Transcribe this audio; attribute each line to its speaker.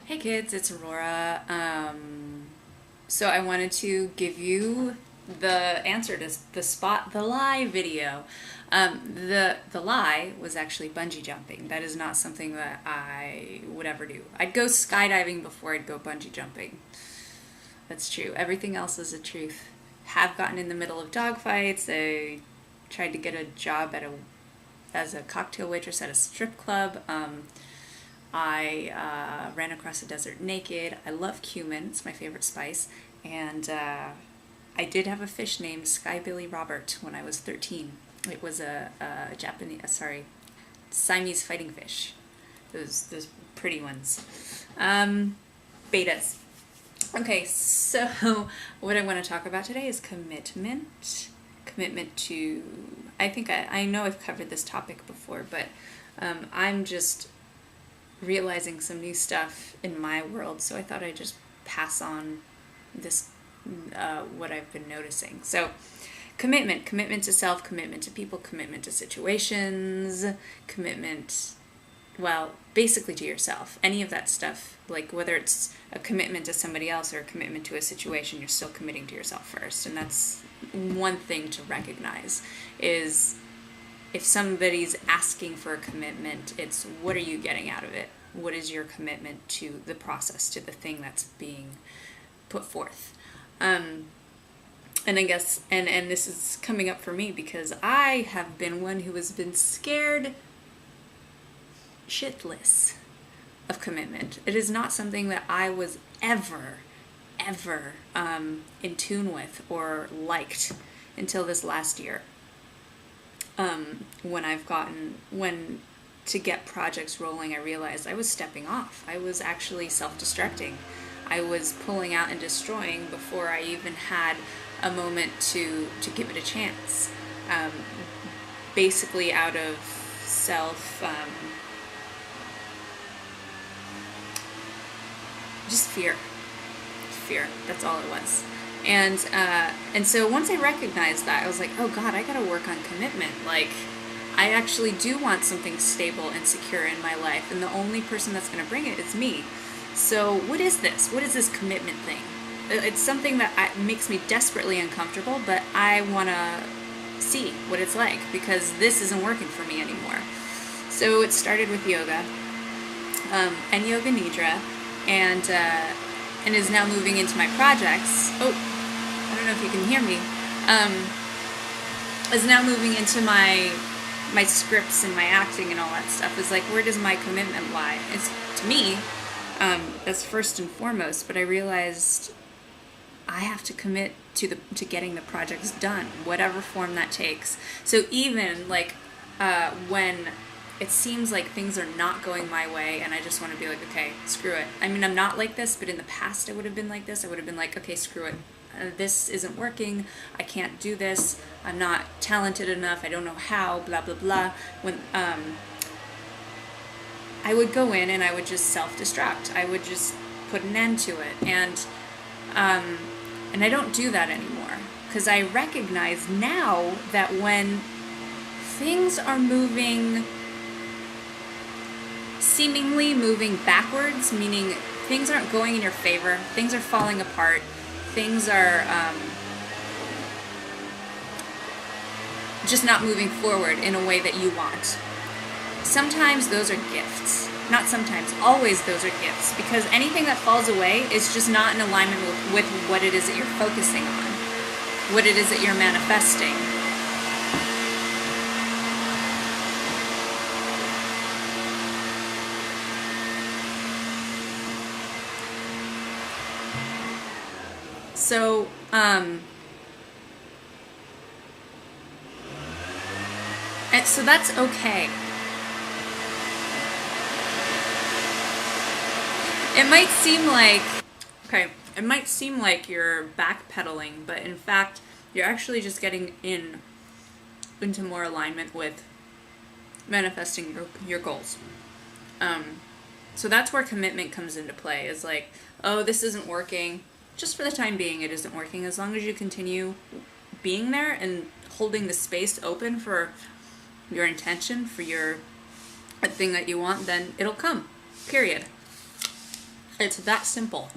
Speaker 1: Hey kids, it's Aurora. So I wanted to give you the answer to the spot the lie video. The lie was actually bungee jumping. That is not something that I would ever do. I'd go skydiving before I'd go bungee jumping. That's true. Everything else is the truth. Have gotten in the middle of dogfights. I tried to get a job as a cocktail waitress at a strip club. I ran across the desert naked. I love cumin, it's my favorite spice. And I did have a fish named Sky Billy Robert when I was 13. It was a Siamese fighting fish. Those pretty ones. Betas. Okay, so what I want to talk about today is commitment. Commitment to, I know I've covered this topic before, but I'm just realizing some new stuff in my world, so I thought I'd just pass on this, what I've been noticing. So, commitment to self, commitment to people, commitment to situations, commitment, well, basically to yourself. Any of that stuff, like whether it's a commitment to somebody else or a commitment to a situation, you're still committing to yourself first. And that's one thing to recognize is if somebody's asking for a commitment, it's what are you getting out of it? What is your commitment to the process, to the thing that's being put forth? And I guess, and this is coming up for me because I have been one who has been scared shitless of commitment. It is not something that I was ever in tune with or liked until this last year. When to get projects rolling, I realized I was stepping off. I was actually self-destructing. I was pulling out and destroying before I even had a moment to give it a chance. Basically out of just fear. That's all it was. And so once I recognized that, I was like, oh God, I gotta work on commitment. Like, I actually do want something stable and secure in my life, and the only person that's gonna bring it is me. So what is this? What is this commitment thing? It's something that makes me desperately uncomfortable, but I wanna see what it's like because this isn't working for me anymore. So it started with yoga, and yoga nidra, and is now moving into my projects. Oh, I don't know if you can hear me. Is now moving into my scripts and my acting and all that stuff. Is like, where does my commitment lie? It's to me, that's first and foremost. But I realized I have to commit to getting the projects done, whatever form that takes. So even like when it seems like things are not going my way and I just want to be like, okay, screw it. I mean, I'm not like this, but in the past I would have been like this. I would have been like, okay, screw it. This isn't working. I can't do this. I'm not talented enough. I don't know how, blah, blah, blah. When I would go in and I would just self-destruct. I would just put an end to it. And I don't do that anymore because I recognize now that when things are seemingly moving backwards, meaning things aren't going in your favor, things are falling apart, things are just not moving forward in a way that you want. Sometimes those are gifts. Not sometimes, always those are gifts, because anything that falls away is just not in alignment with what it is that you're focusing on, what it is that you're manifesting. So, and so that's okay. It might seem like you're backpedaling, but in fact, you're actually just getting into more alignment with manifesting your goals. So that's where commitment comes into play. Is like, oh, this isn't working. Just for the time being, it isn't working. As long as you continue being there and holding the space open for your intention, for your a thing that you want, then it'll come. Period. It's that simple.